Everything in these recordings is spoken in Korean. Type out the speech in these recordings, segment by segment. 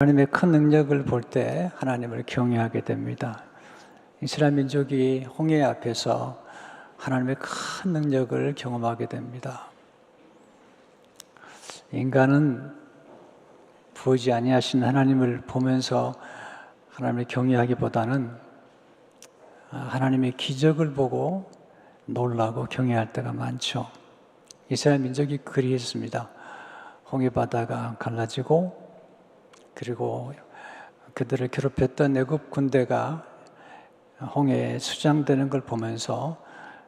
하나님의 큰 능력을 볼 때 하나님을 경외하게 됩니다. 이스라엘 민족이 홍해 앞에서 하나님의 큰 능력을 경험하게 됩니다. 인간은 보이지 아니하신 하나님을 보면서 하나님을 경외하기보다는 하나님의 기적을 보고 놀라고 경외할 때가 많죠. 이스라엘 민족이 그리했습니다. 홍해 바다가 갈라지고 그리고 그들을 괴롭혔던 애굽 군대가 홍해에 수장되는 걸 보면서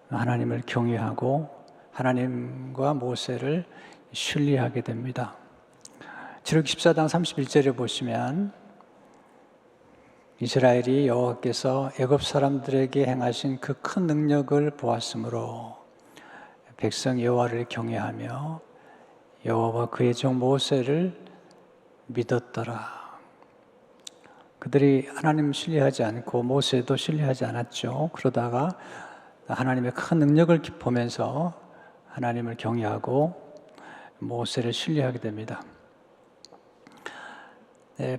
하나님을 경외하고 하나님과 모세를 신뢰하게 됩니다. 지록 14장 31절에 보시면 이스라엘이 여호와께서 애굽 사람들에게 행하신 그 큰 능력을 보았으므로 백성 여호와를 경외하며 여호와와 그의 종 모세를 믿었더라. 그들이 하나님 신뢰하지 않고 모세도 신뢰하지 않았죠. 그러다가 하나님의 큰 능력을 보면서 하나님을 경외하고 모세를 신뢰하게 됩니다.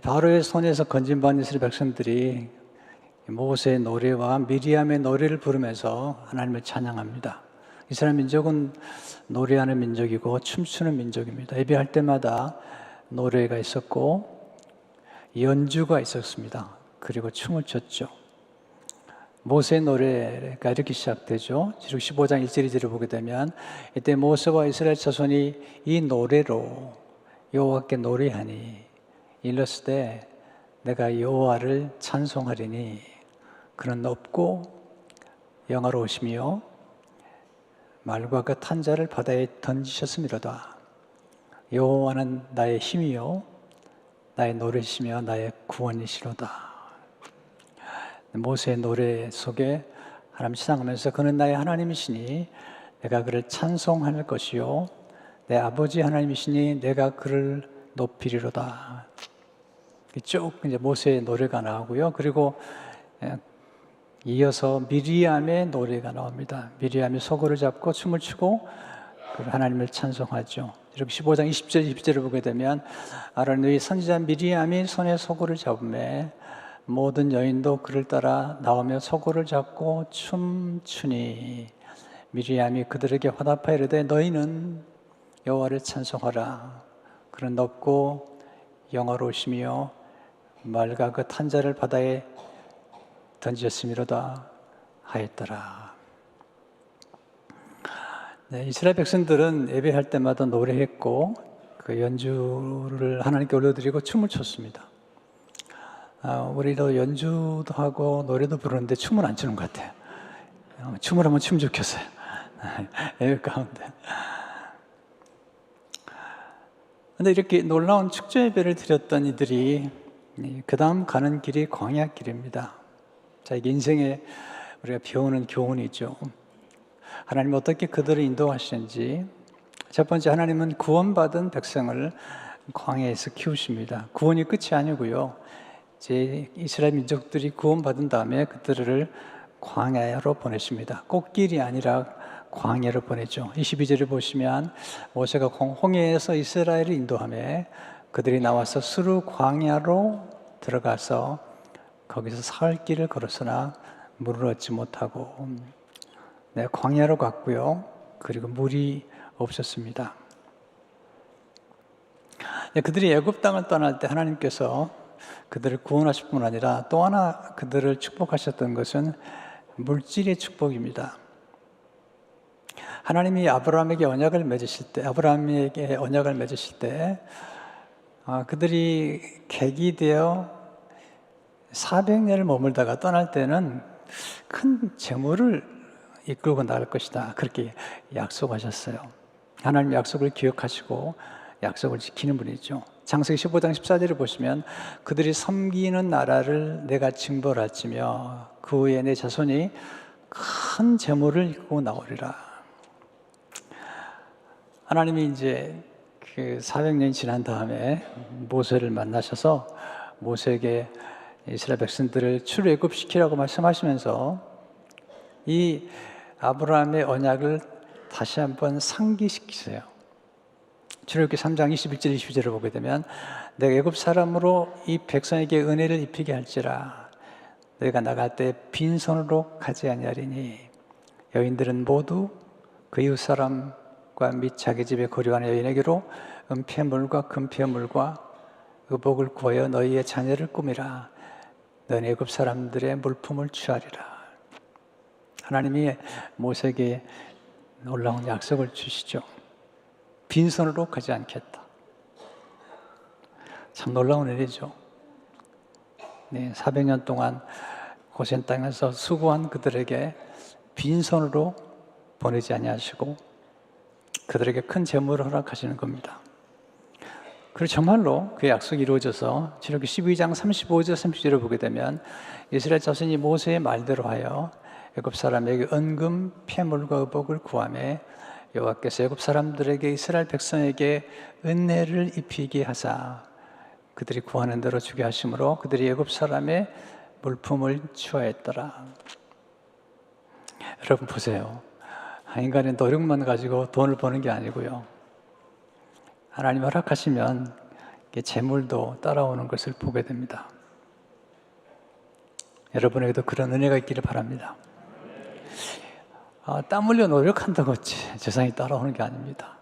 바로의 손에서 건진받은 이스라엘 백성들이 모세의 노래와 미리암의 노래를 부르면서 하나님을 찬양합니다. 이스라엘 민족은 노래하는 민족이고 춤추는 민족입니다. 예배할 때마다 노래가 있었고 연주가 있었습니다. 그리고 춤을 췄죠. 모세의 노래가 이렇게 시작되죠. 지록 15장 1절 2절을 보게 되면 이때 모세와 이스라엘 자손이 이 노래로 여호와께 노래하니 일렀을 때 내가 여호와를 찬송하리니 그는 높고 영화로우시며 말과 그 탄자를 바다에 던지셨음이로다. 여호와는 나의 힘이요 나의 노래시며 나의 구원이시로다. 모세의 노래 속에 하나님 찬양하면서 그는 나의 하나님이시니 내가 그를 찬송할 것이요 내 아버지 하나님이시니 내가 그를 높이리로다. 쭉 이제 모세의 노래가 나오고요. 그리고 이어서 미리암의 노래가 나옵니다. 미리암이 소고를 잡고 춤을 추고 하나님을 찬송하죠. 이렇게 15장 20절 20절을 보게 되면 아론의 선지자 미리암이 손에 소고를 잡음에 모든 여인도 그를 따라 나오며 소고를 잡고 춤추니 미리암이 그들에게 화답하여 이르되 너희는 여호와를 찬송하라. 그는 높고 영화로우시며 말과 그 탄자를 바다에 던지셨음이로다 하였더라. 네, 이스라엘 백성들은 예배할 때마다 노래했고 그 연주를 하나님께 올려드리고 춤을 췄습니다. 우리도 연주도 하고 노래도 부르는데 춤은 안 추는 것 같아요. 춤을 하면 춤 좋겠어요. 예배 가운데. 그런데 이렇게 놀라운 축제 예배를 드렸던 이들이 그 다음 가는 길이 광야길입니다. 자, 이게 인생에 우리가 배우는 교훈이죠. 하나님은 어떻게 그들을 인도하시는지. 첫 번째, 하나님은 구원받은 백성을 광야에서 키우십니다. 구원이 끝이 아니고요. 이제 이스라엘 민족들이 구원받은 다음에 그들을 광야로 보내십니다. 꽃길이 아니라 광야로 보내죠. 22절을 보시면 모세가 홍해에서 이스라엘을 인도하며 그들이 나와서 수르 광야로 들어가서 거기서 사흘 길을 걸었으나 물을 얻지 못하고 광야로 갔고요. 그리고 물이 없었습니다. 그들이 애굽 땅을 떠날 때 하나님께서 그들을 구원하실 뿐 아니라 또 하나 그들을 축복하셨던 것은 물질의 축복입니다. 하나님이 아브라함에게 언약을 맺으실 때 그들이 객이 되어 400년을 머물다가 떠날 때는 큰 재물을 이끌고 나갈 것이다. 그렇게 약속하셨어요. 하나님 약속을 기억하시고 약속을 지키는 분이죠. 창세기 15장 14절을 보시면 그들이 섬기는 나라를 내가 징벌할지며 그 후에 내 자손이 큰 재물을 이끌고 나오리라. 하나님이 이제 그 400년이 지난 다음에 모세를 만나셔서 모세에게 이스라엘 백성들을 출애굽시키라고 말씀하시면서 이 아브라함의 언약을 다시 한번 상기시키세요. 출애굽기 3장 21절 22절을 보게 되면 내가 애굽 사람으로 이 백성에게 은혜를 입히게 할지라 너희가 나갈 때 빈손으로 가지 아니하리니 여인들은 모두 그 이웃 사람과 및 자기 집에 거류하는 여인에게로 은폐물과 금폐물과 의복을 구하여 너희의 자녀를 꾸미라. 너희 애굽 사람들의 물품을 취하리라. 하나님이 모세에게 놀라운 약속을 주시죠. 빈손으로 가지 않겠다. 참 놀라운 일이죠. 네, 400년 동안 고센 땅에서 수고한 그들에게 빈손으로 보내지 아니하시고 그들에게 큰 재물을 허락하시는 겁니다. 그리고 정말로 그 약속이 이루어져서 출애굽기 12장 35절 30절을 보게 되면 이스라엘 자손이 모세의 말대로 하여 애굽 사람에게 은금 폐물과 의복을 구하며 여호와께서 애굽 사람들에게 이스라엘 백성에게 은혜를 입히게 하사 그들이 구하는 대로 주게 하심으로 그들이 애굽 사람의 물품을 취하였더라. 여러분 보세요. 인간의 노력만 가지고 돈을 버는 게 아니고요. 하나님 허락하시면 재물도 따라오는 것을 보게 됩니다. 여러분에게도 그런 은혜가 있기를 바랍니다. 땀 흘려 노력한다고 재산이 따라오는 게 아닙니다.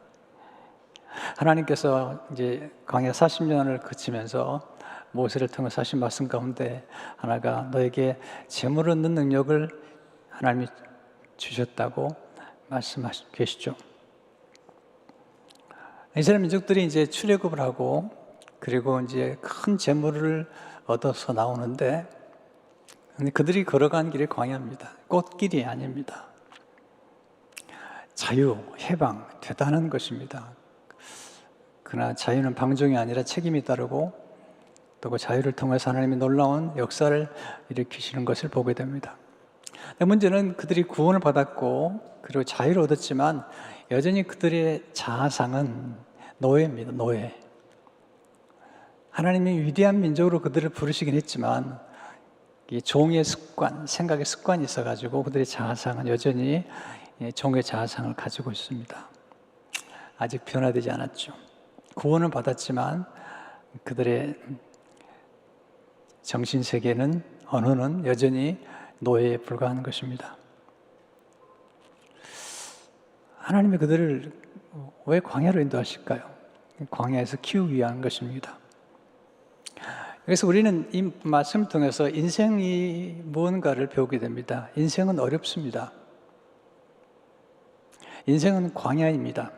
하나님께서 이제 광야 40년을 거치면서 모세를 통해서 하신 말씀 가운데 하나가 너에게 재물을 얻는 능력을 하나님이 주셨다고 말씀하시고 계시죠. 이스라엘 민족들이 이제 출애굽을 하고 그리고 이제 큰 재물을 얻어서 나오는데 그들이 걸어간 길이 광야입니다. 꽃길이 아닙니다. 자유, 해방, 대단한 것입니다. 그러나 자유는 방종이 아니라 책임이 따르고 또 그 자유를 통해서 하나님이 놀라운 역사를 일으키시는 것을 보게 됩니다. 문제는 그들이 구원을 받았고 그리고 자유를 얻었지만 여전히 그들의 자아상은 노예입니다. 노예. 하나님이 위대한 민족으로 그들을 부르시긴 했지만 이 종의 습관, 생각의 습관이 있어가지고 그들의 자아상은 여전히 종의 자아상을 가지고 있습니다. 아직 변화되지 않았죠. 구원을 받았지만 그들의 정신세계는, 언어는 여전히 노예에 불과한 것입니다. 하나님이 그들을 왜 광야로 인도하실까요? 광야에서 키우기 위한 것입니다. 그래서 우리는 이 말씀을 통해서 인생이 무언가를 배우게 됩니다. 인생은 어렵습니다. 인생은 광야입니다.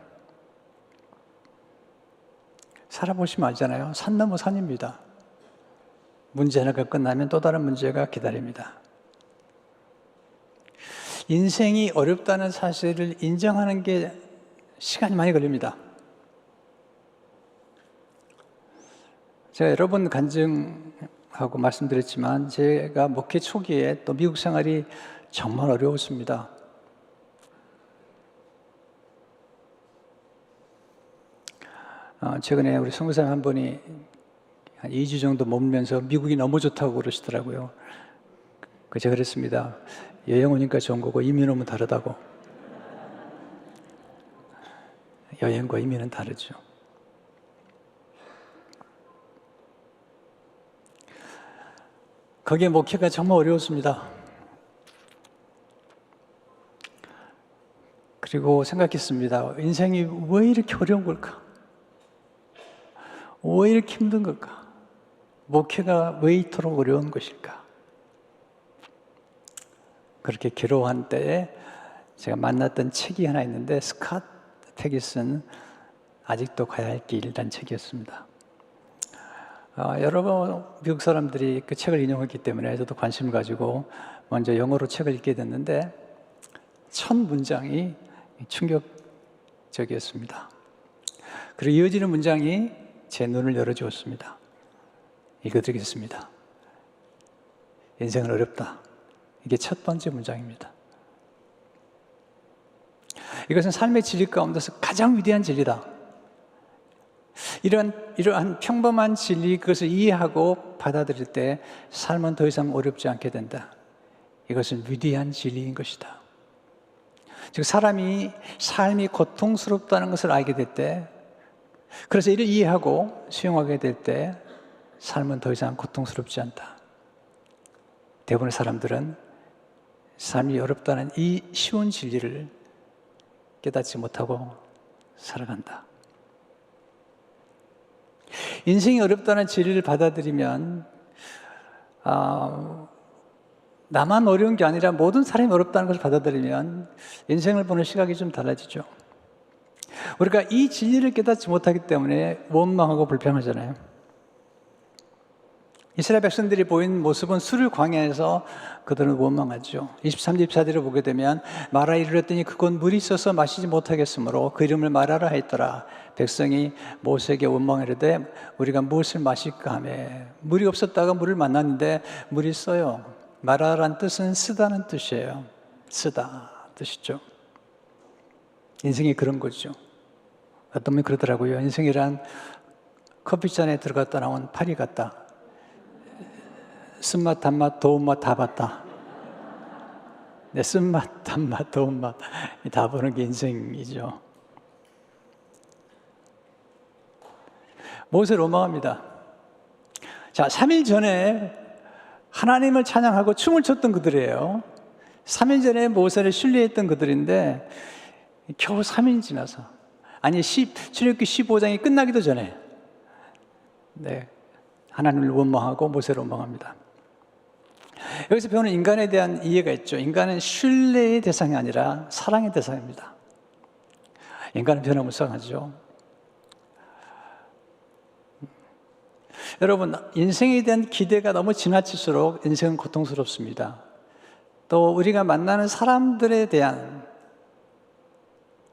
살아보시면 알잖아요. 산 넘어 산입니다. 문제 하나가 끝나면 또 다른 문제가 기다립니다. 인생이 어렵다는 사실을 인정하는 게 시간이 많이 걸립니다. 제가 여러 번 간증하고 말씀드렸지만 제가 목회 초기에 또 미국 생활이 정말 어려웠습니다. 최근에 우리 선교사님 한 분이 한 2주 정도 머물면서 미국이 너무 좋다고 그러시더라고요. 제가 그랬습니다. 여행 오니까 좋은 거고 이민 오면 다르다고. 여행과 이민은 다르죠. 거기에 목회가 정말 어려웠습니다. 그리고 생각했습니다. 인생이 왜 이렇게 어려운 걸까? 왜 이렇게 힘든 걸까? 목회가 왜 이토록 어려운 것일까? 그렇게 괴로워한 때에 제가 만났던 책이 하나 있는데 스캇 패기슨 아직도 가야 할 길이라는 책이었습니다. 여러 미국 사람들이 그 책을 인용했기 때문에 저도 관심을 가지고 먼저 영어로 책을 읽게 됐는데 첫 문장이 충격적이었습니다. 그리고 이어지는 문장이 제 눈을 열어주었습니다. 읽어드리겠습니다. 인생은 어렵다. 이게 첫 번째 문장입니다. 이것은 삶의 진리 가운데서 가장 위대한 진리다. 이러한 평범한 진리, 그것을 이해하고 받아들일 때 삶은 더 이상 어렵지 않게 된다. 이것은 위대한 진리인 것이다. 즉 삶이 고통스럽다는 것을 알게 될 때 그래서 이를 이해하고 수용하게 될 때 삶은 더 이상 고통스럽지 않다. 대부분의 사람들은 삶이 어렵다는 이 쉬운 진리를 깨닫지 못하고 살아간다. 인생이 어렵다는 진리를 받아들이면 나만 어려운 게 아니라 모든 사람이 어렵다는 것을 받아들이면 인생을 보는 시각이 좀 달라지죠. 우리가 이 진리를 깨닫지 못하기 때문에 원망하고 불평하잖아요. 이스라엘 백성들이 보인 모습은 술을 광야에서 그들은 원망하죠. 23절 24절을 보게 되면 마라에 이르렀더니 그곳 물이 있어서 마시지 못하겠으므로 그 이름을 마라라 하였더라. 백성이 모세에게 원망하려되 우리가 무엇을 마실까 하며 물이 없었다가 물을 만났는데 물이 써요. 마라라는 뜻은 쓰다는 뜻이에요. 쓰다 뜻이죠. 인생이 그런 거죠. 어떤 분이 그러더라고요. 인생이란 커피잔에 들어갔다 나온 파리 같다. 쓴맛, 단맛, 더운맛 다 봤다. 네, 쓴맛, 단맛, 더운맛 다 보는 게 인생이죠. 모세를 원망합니다. 자, 3일 전에 하나님을 찬양하고 춤을 췄던 그들이에요. 3일 전에 모세를 신뢰했던 그들인데 겨우 3일 지나서 출애굽기 15장이 끝나기도 전에 하나님을 원망하고 모세를 원망합니다. 여기서 배우는 인간에 대한 이해가 있죠. 인간은 신뢰의 대상이 아니라 사랑의 대상입니다. 인간은 변화무쌍하죠. 여러분, 인생에 대한 기대가 너무 지나칠수록 인생은 고통스럽습니다. 또 우리가 만나는 사람들에 대한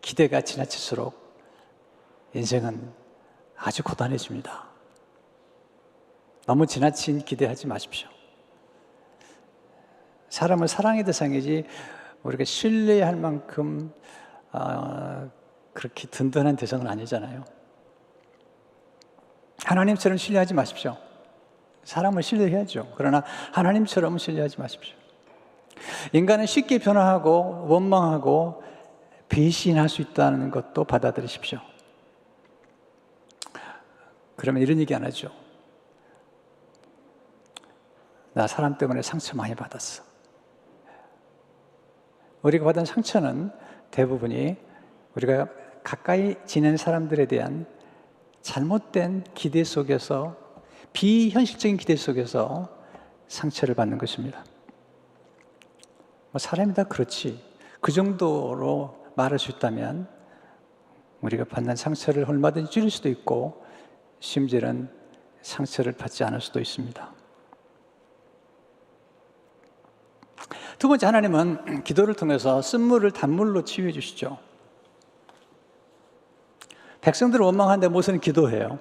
기대가 지나칠수록 인생은 아주 고단해집니다. 너무 지나친 기대하지 마십시오. 사람은 사랑의 대상이지 우리가 신뢰할 만큼 그렇게 든든한 대상은 아니잖아요. 하나님처럼 신뢰하지 마십시오. 사람을 신뢰해야죠. 그러나 하나님처럼 신뢰하지 마십시오. 인간은 쉽게 변화하고 원망하고 배신할 수 있다는 것도 받아들이십시오. 그러면 이런 얘기 안 하죠. 나 사람 때문에 상처 많이 받았어. 우리가 받은 상처는 대부분이 우리가 가까이 지낸 사람들에 대한 잘못된 기대 속에서, 비현실적인 기대 속에서 상처를 받는 것입니다. 사람이 다 그렇지. 그 정도로 말할 수 있다면 우리가 받는 상처를 얼마든지 줄일 수도 있고 심지어는 상처를 받지 않을 수도 있습니다. 두 번째, 하나님은 기도를 통해서 쓴물을 단물로 치유해 주시죠. 백성들을 원망하는데 모세는 기도해요.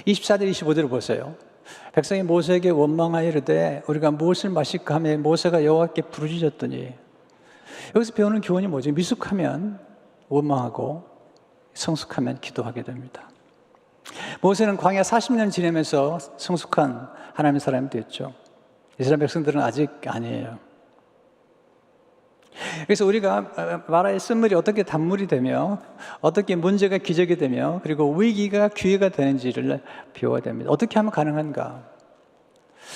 24절 25절을 보세요. 백성이 모세에게 원망하여 이르되 우리가 무엇을 마실까 하며 모세가 여호와께 부르짖었더니, 여기서 배우는 교훈이 뭐죠? 미숙하면 원망하고 성숙하면 기도하게 됩니다. 모세는 광야 40년 지내면서 성숙한 하나님의 사람이 됐죠. 이스라엘 백성들은 아직 아니에요. 그래서 우리가 마라의 쓴물이 어떻게 단물이 되며 어떻게 문제가 기적이 되며 그리고 위기가 기회가 되는지를 배워야 됩니다. 어떻게 하면 가능한가?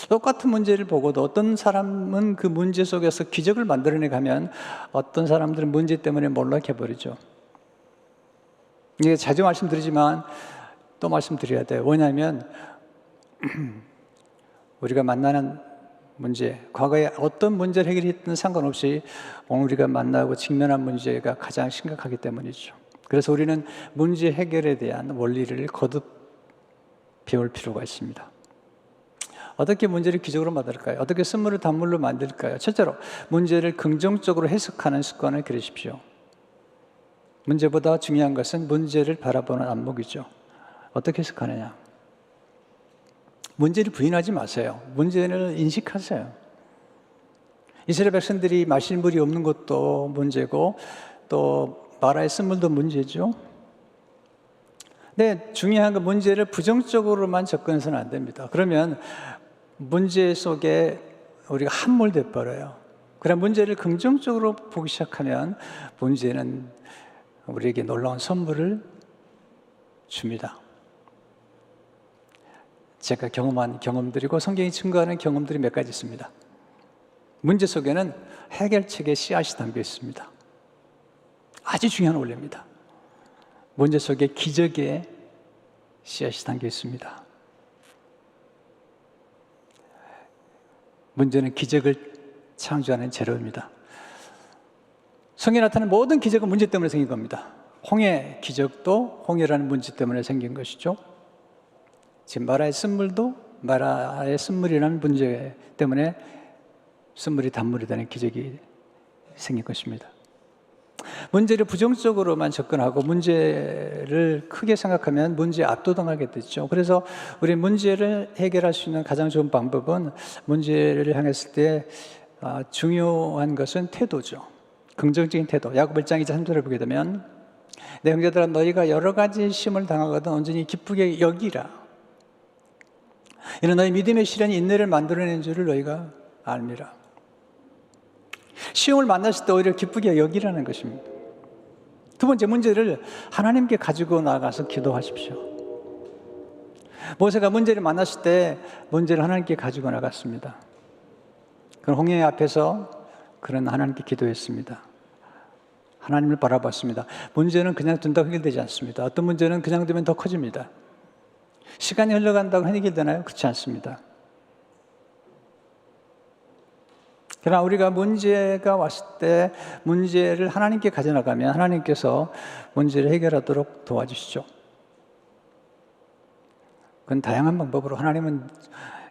똑같은 문제를 보고도 어떤 사람은 그 문제 속에서 기적을 만들어내 가면 어떤 사람들은 문제 때문에 몰락해버리죠. 이게 자주 말씀드리지만 또 말씀드려야 돼요. 왜냐하면 우리가 만나는 문제, 과거에 어떤 문제를 해결했든 상관없이 오늘 우리가 만나고 직면한 문제가 가장 심각하기 때문이죠. 그래서 우리는 문제 해결에 대한 원리를 거듭 배울 필요가 있습니다. 어떻게 문제를 기적으로 만들까요? 어떻게 쓴물을 단물로 만들까요? 첫째로 문제를 긍정적으로 해석하는 습관을 기르십시오. 문제보다 중요한 것은 문제를 바라보는 안목이죠. 어떻게 해석하느냐? 문제를 부인하지 마세요. 문제를 인식하세요. 이스라엘 백성들이 마실 물이 없는 것도 문제고 또 마라의 쓴물도 문제죠. 근데 중요한 건 문제를 부정적으로만 접근해서는 안 됩니다. 그러면 문제 속에 우리가 함몰돼 버려요. 그럼 문제를 긍정적으로 보기 시작하면 문제는 우리에게 놀라운 선물을 줍니다. 제가 경험한 경험들이고 성경이 증거하는 경험들이 몇 가지 있습니다. 문제 속에는 해결책의 씨앗이 담겨 있습니다. 아주 중요한 원리입니다. 문제 속에 기적의 씨앗이 담겨 있습니다. 문제는 기적을 창조하는 재료입니다. 성경에 나타나는 모든 기적은 문제 때문에 생긴 겁니다. 홍해 기적도 홍해라는 문제 때문에 생긴 것이죠. 지금 마라의 쓴물도 마라의 쓴물이라는 문제 때문에 쓴물이 단물이 되는 기적이 생긴 것입니다. 문제를 부정적으로만 접근하고 문제를 크게 생각하면 문제에 압도당하게 되죠. 그래서 우리 문제를 해결할 수 있는 가장 좋은 방법은 문제를 향했을 때 중요한 것은 태도죠. 긍정적인 태도. 야고보 1장 2절 3절을 보게 되면 내 형제들아 너희가 여러 가지 시험을 당하거든 온전히 기쁘게 여기라. 이는 너희 믿음의 시련이 인내를 만들어내는 줄을 너희가 알미라. 시험을 만났을 때 오히려 기쁘게 여기라는 것입니다. 두 번째, 문제를 하나님께 가지고 나가서 기도하십시오. 모세가 문제를 만났을 때 문제를 하나님께 가지고 나갔습니다. 그런 홍해 앞에서 그는 하나님께 기도했습니다. 하나님을 바라봤습니다. 문제는 그냥 둔다고 해결되지 않습니다. 어떤 문제는 그냥 두면 더 커집니다. 시간이 흘러간다고 해결되나요? 그렇지 않습니다. 그러나 우리가 문제가 왔을 때 문제를 하나님께 가져나가면 하나님께서 문제를 해결하도록 도와주시죠. 그건 다양한 방법으로, 하나님은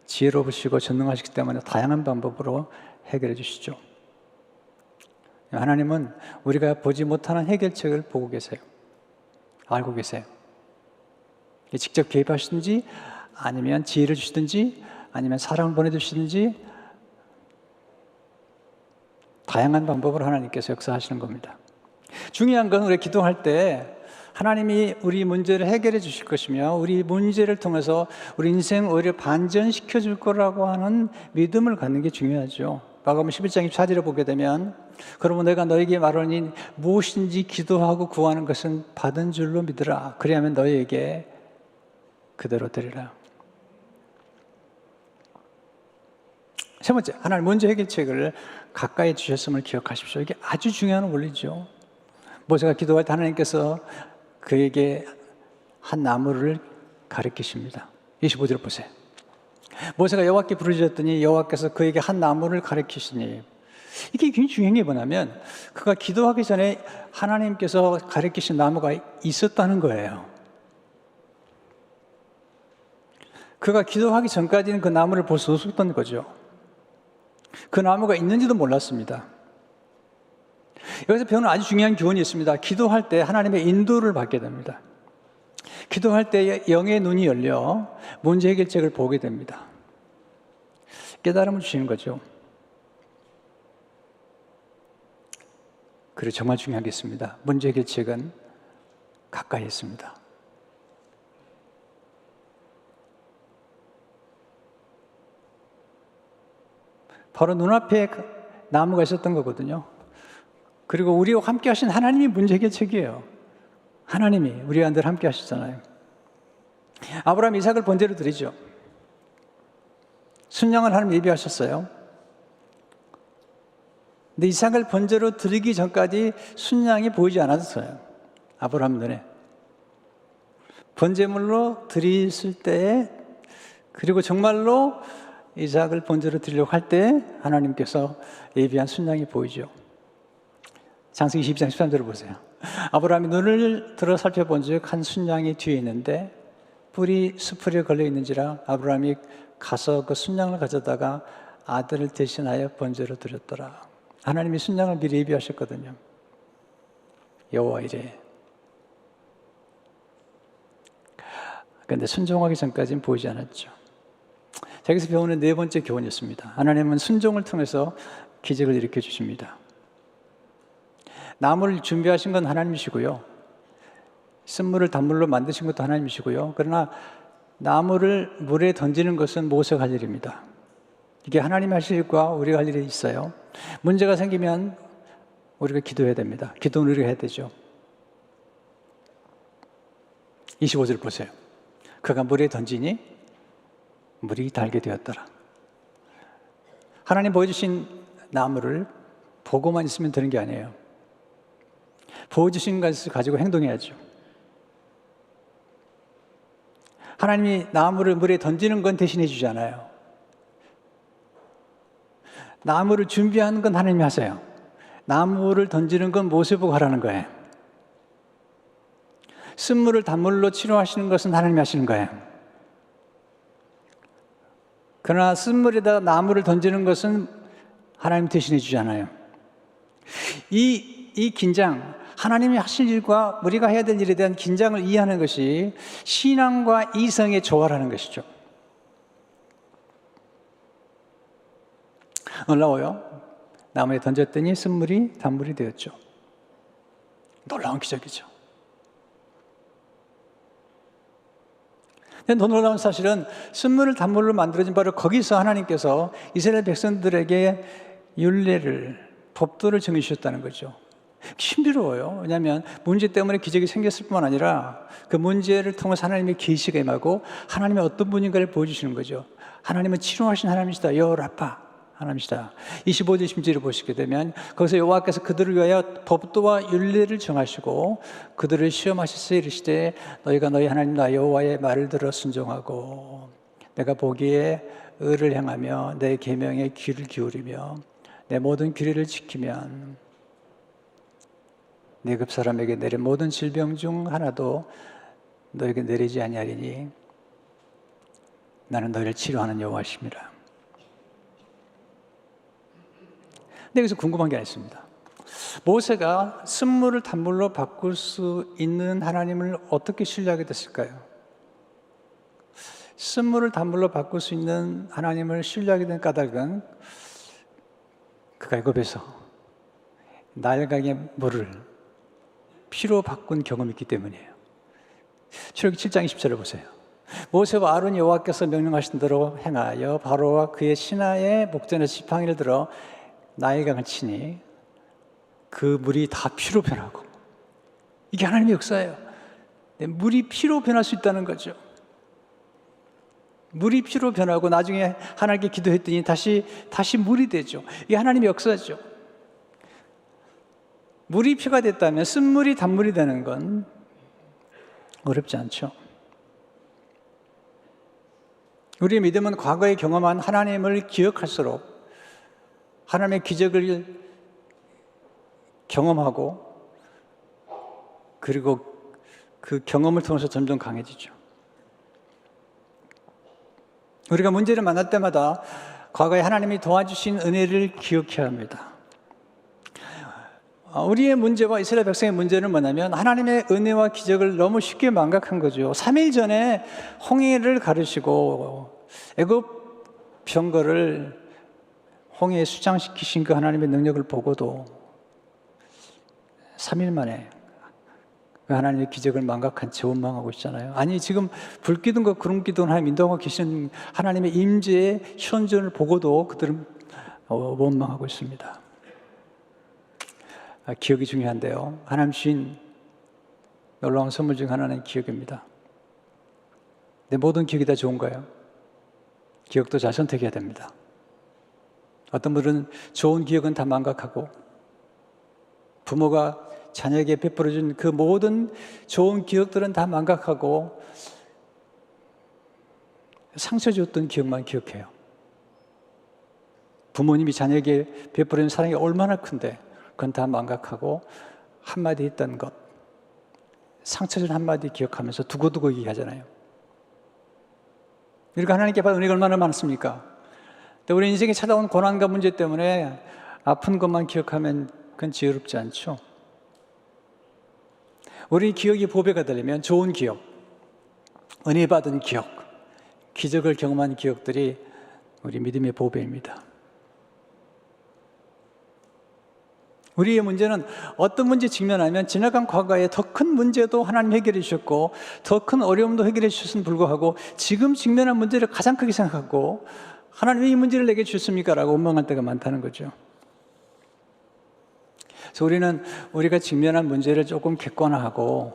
지혜로우시고 전능하시기 때문에 다양한 방법으로 해결해 주시죠. 하나님은 우리가 보지 못하는 해결책을 보고 계세요. 알고 계세요. 직접 개입하시든지 아니면 지혜를 주시든지 아니면 사랑을 보내주시든지 다양한 방법으로 하나님께서 역사하시는 겁니다. 중요한 건 우리가 기도할 때 하나님이 우리 문제를 해결해 주실 것이며 우리 문제를 통해서 우리 인생 오히려 반전시켜 줄 거라고 하는 믿음을 갖는 게 중요하죠. 마가복음 11장 24절을 보게 되면 그러면 내가 너에게 말하니 무엇인지 기도하고 구하는 것은 받은 줄로 믿으라. 그리하면 너에게 그대로 되리라. 세 번째, 하나님 문제 해결책을 가까이 주셨음을 기억하십시오. 이게 아주 중요한 원리죠. 모세가 기도할 때 하나님께서 그에게 한 나무를 가리키십니다. 25절 보세요. 모세가 여호와께 부르짖었더니 여호와께서 그에게 한 나무를 가리키시니, 이게 굉장히 중요한 게 뭐냐면 그가 기도하기 전에 하나님께서 가리키신 나무가 있었다는 거예요. 그가 기도하기 전까지는 그 나무를 볼 수 없었던 거죠. 그 나무가 있는지도 몰랐습니다. 여기서 배우는 아주 중요한 교훈이 있습니다. 기도할 때 하나님의 인도를 받게 됩니다. 기도할 때 영의 눈이 열려 문제 해결책을 보게 됩니다. 깨달음을 주시는 거죠. 그리고 정말 중요한 게 있습니다. 문제 해결책은 가까이 있습니다. 바로 눈앞에 나무가 있었던 거거든요. 그리고 우리와 함께 하신 하나님이 문제 해결책이에요. 하나님이 우리와 늘 함께 하시잖아요. 아브라함 이삭을 번제로 드리죠. 순양을 하나님 예비하셨어요. 근데 이삭을 번제로 드리기 전까지 순양이 보이지 않았어요. 아브라함 눈에. 번제물로 드렸을 때에, 그리고 정말로 이삭을 번제로 드리려고 할 때 하나님께서 예비한 순양이 보이죠. 창세기 22장 13절을 보세요. 아브라함이 눈을 들어 살펴본 즉 한 순양이 뒤에 있는데 뿔이 수풀에 걸려 있는지라 아브라함이 가서 그 순양을 가져다가 아들을 대신하여 번제로 드렸더라. 하나님이 순양을 미리 예비하셨거든요. 여호와 이레. 그런데 순종하기 전까지는 보이지 않았죠. 여기서 배우는 네 번째 교훈이 있습니다. 하나님은 순종을 통해서 기적을 일으켜 주십니다. 나무를 준비하신 건 하나님이시고요. 쓴물을 단물로 만드신 것도 하나님이시고요. 그러나 나무를 물에 던지는 것은 모세가 할 일입니다. 이게 하나님이 하실 일과 우리가 할 일이 있어요. 문제가 생기면 우리가 기도해야 됩니다. 기도는 우리가 해야 되죠. 25절 보세요. 그가 물에 던지니 물이 달게 되었더라. 하나님 보여주신 나무를 보고만 있으면 되는 게 아니에요. 보여주신 것을 가지고 행동해야죠. 하나님이 나무를 물에 던지는 건 대신해 주잖아요. 나무를 준비하는 건 하나님이 하세요. 나무를 던지는 건 모세 보고 하라는 거예요. 쓴물을 단물로 치료하시는 것은 하나님이 하시는 거예요. 그러나 쓴물에다가 나무를 던지는 것은 하나님 대신해 주잖아요. 이 긴장, 하나님이 하실 일과 우리가 해야 될 일에 대한 긴장을 이해하는 것이 신앙과 이성의 조화라는 것이죠. 놀라워요. 나무에 던졌더니 쓴물이 단물이 되었죠. 놀라운 기적이죠. 근데 더 놀라운 사실은 쓴물을 단물로 만들어진 바로 거기서 하나님께서 이스라엘 백성들에게 율례를, 법도를 정해주셨다는 거죠. 힘들어요. 왜냐하면 문제 때문에 기적이 생겼을 뿐만 아니라 그 문제를 통해서 하나님의 계시가 임하고 하나님의 어떤 분인가를 보여주시는 거죠. 하나님은 치료하신 하나님이시다. 여호라파 하나님이시다. 25절 16절을 보시게 되면 거기서 여호와께서 그들을 위하여 법도와 율례를 정하시고 그들을 시험하시사 이르시되 너희가 너희 하나님 나 여호와의 말을 들어 순종하고 내가 보기에 의를 행하며 내 계명에 귀를 기울이며 내 모든 규례를 지키면 네굽 사람에게 내린 모든 질병 중 하나도 너에게 내리지 아니하리니 나는 너희를 치료하는 여호와심이라. 근데 여기서 궁금한 게 하나 있습니다. 모세가 쓴물을 단물로 바꿀 수 있는 하나님을 어떻게 신뢰하게 됐을까요? 쓴물을 단물로 바꿀 수 있는 하나님을 신뢰하게 된 까닭은 그가 애굽에서 나일강의 물을 피로 바꾼 경험이 있기 때문이에요. 출애굽기 7장 20절을 보세요. 모세와 아론 여호와께서 명령하신 대로 행하여 바로와 그의 신하의 목전에 지팡이를 들어 나일강을 치니 그 물이 다 피로 변하고, 이게 하나님의 역사예요. 물이 피로 변할 수 있다는 거죠. 물이 피로 변하고 나중에 하나님께 기도했더니 다시 물이 되죠. 이게 하나님의 역사죠. 물이 피가 됐다면 쓴물이 단물이 되는 건 어렵지 않죠. 우리의 믿음은 과거에 경험한 하나님을 기억할수록 하나님의 기적을 경험하고 그리고 그 경험을 통해서 점점 강해지죠. 우리가 문제를 만날 때마다 과거에 하나님이 도와주신 은혜를 기억해야 합니다. 우리의 문제와 이스라엘 백성의 문제는 뭐냐면 하나님의 은혜와 기적을 너무 쉽게 망각한 거죠. 3일 전에 홍해를 가르시고 애굽 병거를 홍해에 수장시키신 그 하나님의 능력을 보고도 3일 만에 그 하나님의 기적을 망각한 채 원망하고 있잖아요. 아니 지금 불 기둥과 구름 기둥 하나님 인도하고 계신 하나님의 임재의 현존을 보고도 그들은 원망하고 있습니다. 기억이 중요한데요. 하나님 주신 놀라운 선물 중 하나는 기억입니다. 내 모든 기억이 다 좋은가요? 기억도 잘 선택해야 됩니다. 어떤 분은 좋은 기억은 다 망각하고 부모가 자녀에게 베풀어준 그 모든 좋은 기억들은 다 망각하고 상처 줬던 기억만 기억해요. 부모님이 자녀에게 베풀어준 사랑이 얼마나 큰데 그건 다 망각하고 한마디 했던 것, 상처 준 한마디 기억하면서 두고두고 얘기하잖아요. 그러니까 하나님께 받은 은혜가 얼마나 많습니까? 우리 인생에 찾아온 고난과 문제 때문에 아픈 것만 기억하면 그건 지혜롭지 않죠. 우리 기억이 보배가 되려면 좋은 기억, 은혜 받은 기억, 기적을 경험한 기억들이 우리 믿음의 보배입니다. 우리의 문제는 어떤 문제 직면하면 지나간 과거에 더 큰 문제도 하나님 해결해 주셨고 더 큰 어려움도 해결해 주셨음에 불구하고 지금 직면한 문제를 가장 크게 생각하고 하나님 왜 이 문제를 내게 주셨습니까? 라고 원망할 때가 많다는 거죠. 그래서 우리는 우리가 직면한 문제를 조금 객관화하고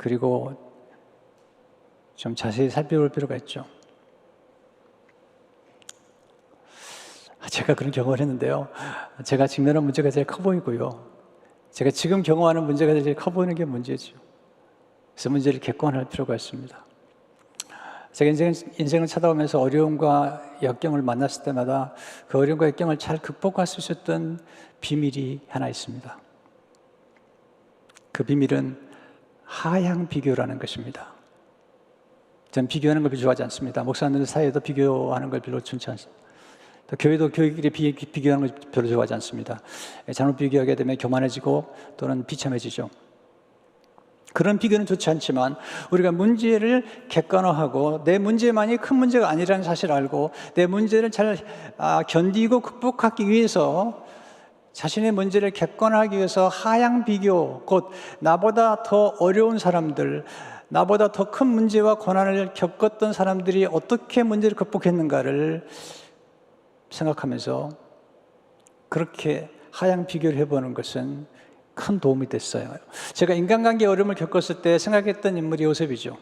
그리고 좀 자세히 살펴볼 필요가 있죠. 제가 그런 경험을 했는데요. 제가 직면한 문제가 제일 커 보이고요. 제가 지금 경험하는 문제가 제일 커 보이는 게 문제죠. 그래서 문제를 객관할 필요가 있습니다. 제가 인생을 찾아오면서 어려움과 역경을 만났을 때마다 그 어려움과 역경을 잘 극복할 수 있었던 비밀이 하나 있습니다. 그 비밀은 하향 비교라는 것입니다. 저는 비교하는 걸 별로 좋아하지 않습니다. 목사님들 사이에도 비교하는 걸 별로 좋지 않습니다. 또 교회도 교회끼리 비교하는 걸 별로 좋아하지 않습니다. 잘못 비교하게 되면 교만해지고 또는 비참해지죠. 그런 비교는 좋지 않지만 우리가 문제를 객관화하고 내 문제만이 큰 문제가 아니라는 사실을 알고 내 문제를 잘 견디고 극복하기 위해서 자신의 문제를 객관화하기 위해서 하향 비교, 곧 나보다 더 어려운 사람들, 나보다 더 큰 문제와 고난을 겪었던 사람들이 어떻게 문제를 극복했는가를 생각하면서 그렇게 하향 비교를 해보는 것은 큰 도움이 됐어요. 제가 인간관계 어려움을 겪었을 때 생각했던 인물이 요셉이죠.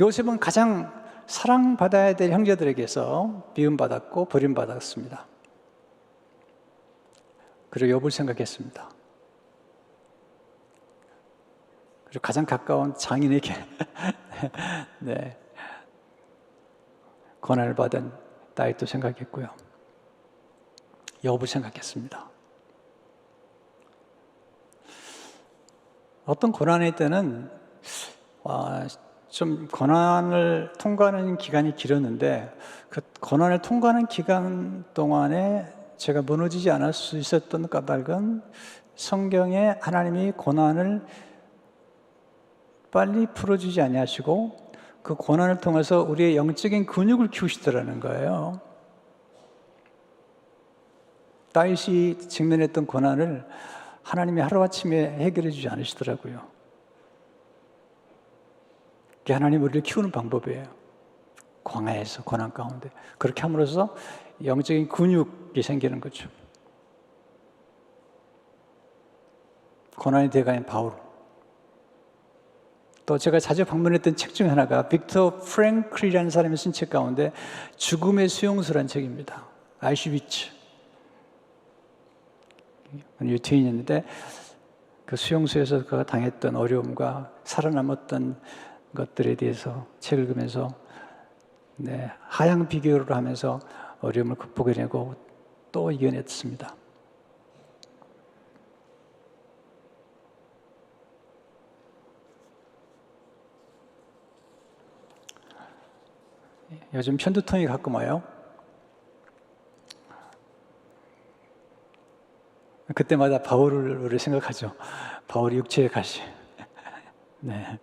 요셉은 가장 사랑받아야 될 형제들에게서 미움받았고 버림받았습니다. 그리고 욥을 생각했습니다. 그리고 가장 가까운 장인에게 네, 고난을 받은 다윗도 생각했고요. 욥을 생각했습니다. 어떤 고난일 때는 좀 고난을 통과하는 기간이 길었는데 그 고난을 통과하는 기간 동안에 제가 무너지지 않을 수 있었던 까닭은 성경에 하나님이 고난을 빨리 풀어주지 아니하시고 그 고난을 통해서 우리의 영적인 근육을 키우시더라는 거예요. 다윗이 직면했던 고난을 하나님이 하루아침에 해결해 주지 않으시더라고요. 그게 하나님 우리를 키우는 방법이에요. 광야에서 고난 가운데 그렇게 함으로써 영적인 근육이 생기는 거죠. 고난의 대가인 바울. 또 제가 자주 방문했던 책 중에 하나가 빅터 프랭클이라는 사람이 쓴 책 가운데 죽음의 수용소라는 책입니다. 아이슈비츠 유태인이었는데 그 수용소에서 그가 당했던 어려움과 살아남았던 것들에 대해서 책을 읽으면서 하향 비교를 하면서 어려움을 극복해내고 또 이겨냈습니다. 요즘 편두통이 가끔 와요. 그때마다 바울을 생각하죠. 바울이 육체의 가시. 네.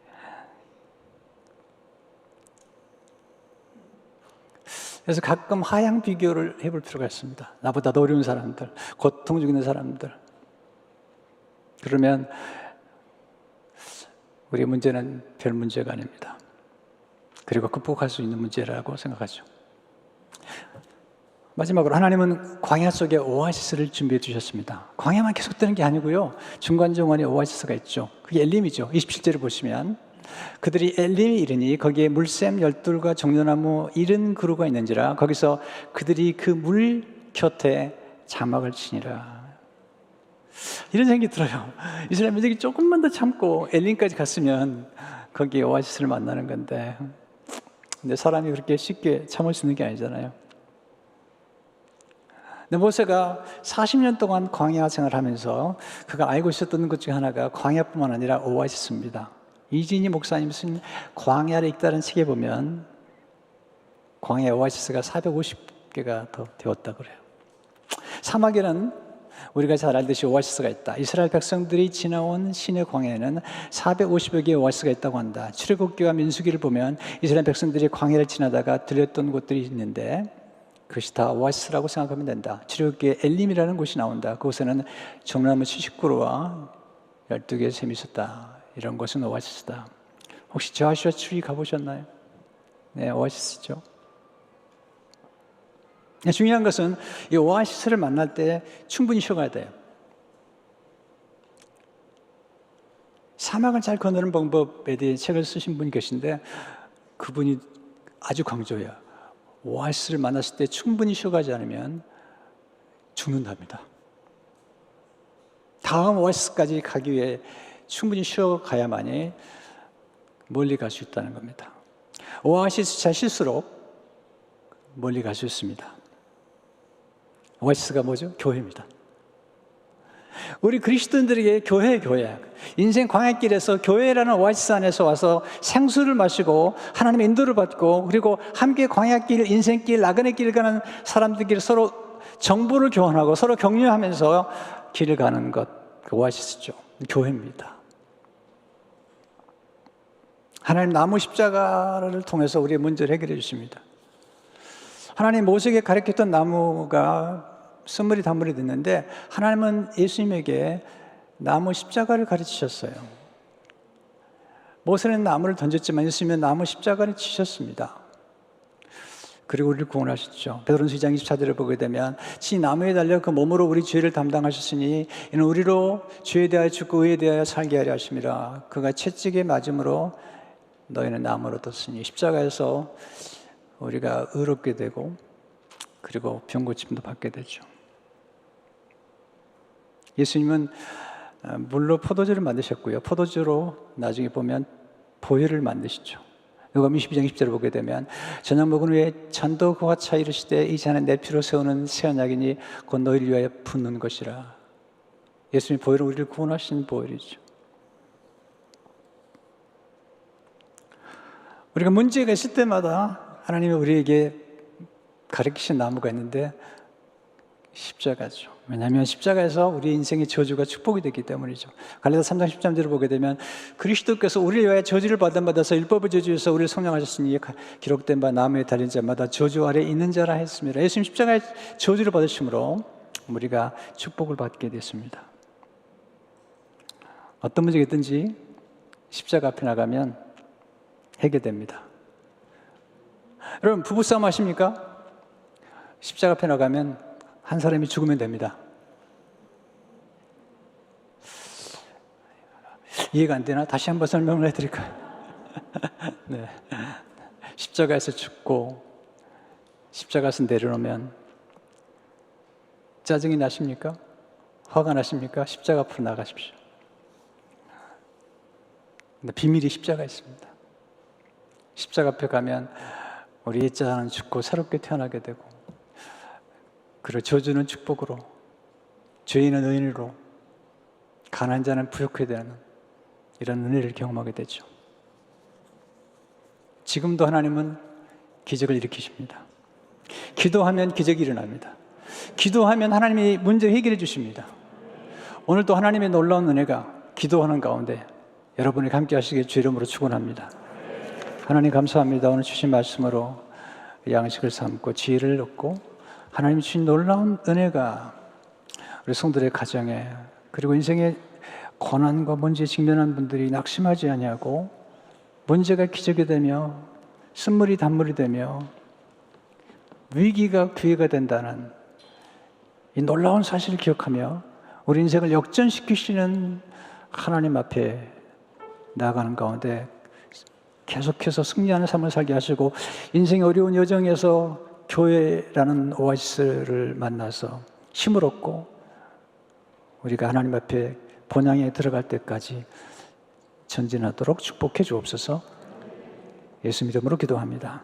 그래서 가끔 하향 비교를 해볼 필요가 있습니다. 나보다 더 어려운 사람들, 고통 중에 있는 사람들. 그러면 우리의 문제는 별 문제가 아닙니다. 그리고 극복할 수 있는 문제라고 생각하죠. 마지막으로 하나님은 광야 속에 오아시스를 준비해 주셨습니다. 광야만 계속되는 게 아니고요. 중간중간에 오아시스가 있죠. 그게 엘림이죠. 27절을 보시면 그들이 엘림에 이르니 거기에 물샘 12과 정려나무 70그루가 있는지라 거기서 그들이 그 물 곁에 자막을 치니라. 이런 생각이 들어요. 이스라엘 민족이 조금만 더 참고 엘림까지 갔으면 거기에 오아시스를 만나는 건데 근데 사람이 그렇게 쉽게 참을 수 있는 게 아니잖아요. 근데 모세가 40년 동안 광야 생활하면서 그가 알고 있었던 것 중에 하나가 광야뿐만 아니라 오아시스입니다. 이진희 목사님 쓴 광야를 읽다는 책에 보면 광야 오아시스가 450개가 더 되었다 그래요. 사막에는 우리가 잘 알듯이 오아시스가 있다. 이스라엘 백성들이 지나온 시내 광야에는 450여 개의 오아시스가 있다고 한다. 출애굽기와 민수기를 보면 이스라엘 백성들이 광야를 지나다가 들렸던 곳들이 있는데 그것이 다 오아시스라고 생각하면 된다. 출애굽기에 엘림이라는 곳이 나온다. 그곳에는 종나무 70그루와 12개의 샘이 있었다. 이런 것은 오아시스다. 혹시 저아시아 추리 가보셨나요? 네, 오아시스죠. 중요한 것은 이 오아시스를 만날 때 충분히 쉬어가야 돼요. 사막을 잘 거느는 방법에 대해 책을 쓰신 분이 계신데 그분이 아주 강조해요. 오아시스를 만났을 때 충분히 쉬어가지 않으면 죽는답니다. 다음 오아시스까지 가기 위해 충분히 쉬어가야만이 멀리 갈 수 있다는 겁니다. 오아시스 찾을수록 멀리 갈 수 있습니다. 오아시스가 뭐죠? 교회입니다. 우리 그리스도인들에게 교회. 인생 광야길에서 교회라는 오아시스 안에서 와서 생수를 마시고 하나님의 인도를 받고 그리고 함께 광야길, 인생길, 나그네 길 가는 사람들끼리 서로 정보를 교환하고 서로 격려하면서 길을 가는 것, 그 오아시스죠. 교회입니다. 하나님 나무 십자가를 통해서 우리의 문제를 해결해 주십니다. 하나님 모세에게 가르쳤던 나무가 선물이 단물이 됐는데 하나님은 예수님에게 나무 십자가를 가르치셨어요. 모세는 나무를 던졌지만 예수님은 나무 십자가를 치셨습니다. 그리고 우리를 구원하셨죠. 베드로전서 2장 24절을 보게 되면 지 나무에 달려 그 몸으로 우리 죄를 담당하셨으니 이는 우리로 죄에 대하여 죽고 의에 대하여 살게 하려 하심이라. 그가 채찍에 맞음으로 너희는 나무를 얻었으니 십자가에서 우리가 의롭게 되고 그리고 병고침도 받게 되죠. 예수님은 물로 포도주를 만드셨고요. 포도주로 나중에 보면 보혈을 만드시죠. 누가복음 22장 10절을 보게 되면 저녁 먹은 후에 잔도 그와 차 이르시되 이 잔은 내 피로 세우는 새 언약이니 곧 너희를 위하여 붓는 것이라. 예수님의 보혈은 우리를 구원하신 보혈이죠. 우리가 문제가 있을 때마다 하나님이 우리에게 가르치신 나무가 있는데 십자가죠. 왜냐하면 십자가에서 우리 인생의 저주가 축복이 됐기 때문이죠. 갈라디아서 3장 13절을 보게 되면 그리스도께서 우리를 위하여 저주를 받아서 율법의 저주에서 우리를 성령하셨으니 기록된 바 나무에 달린 자마다 저주 아래 있는 자라 했습니다. 예수님 십자가에 저주를 받으심으로 우리가 축복을 받게 됐습니다. 어떤 문제가 있든지 십자가 앞에 나가면 해결됩니다. 여러분 부부싸움 하십니까? 십자가 앞에 나가면 한 사람이 죽으면 됩니다. 이해가 안 되나? 다시 한번 설명을 해드릴까요? 네. 십자가에서 죽고 십자가에서 내려놓으면 짜증이 나십니까? 화가 나십니까? 십자가 앞으로 나가십시오. 근데 비밀이 십자가에 있습니다. 십자가 앞에 가면 우리 옛자는 죽고 새롭게 태어나게 되고 그리고 저주는 축복으로 죄인은 의인으로 가난한 자는 부욕하게 되는 이런 은혜를 경험하게 되죠. 지금도 하나님은 기적을 일으키십니다. 기도하면 기적이 일어납니다. 기도하면 하나님이 문제를 해결해 주십니다. 오늘도 하나님의 놀라운 은혜가 기도하는 가운데 여러분이 함께 하시길 주 이름으로 축원합니다. 하나님 감사합니다. 오늘 주신 말씀으로 양식을 삼고 지혜를 얻고 하나님이 주신 놀라운 은혜가 우리 성도들의 가정에 그리고 인생의 고난과 문제에 직면한 분들이 낙심하지 아니하고 문제가 기적이 되며 쓴물이 단물이 되며 위기가 기회가 된다는 이 놀라운 사실을 기억하며 우리 인생을 역전시키시는 하나님 앞에 나아가는 가운데 계속해서 승리하는 삶을 살게 하시고 인생의 어려운 여정에서 교회라는 오아시스를 만나서 힘을 얻고 우리가 하나님 앞에 본향에 들어갈 때까지 전진하도록 축복해 주옵소서. 예수 이름으로 기도합니다.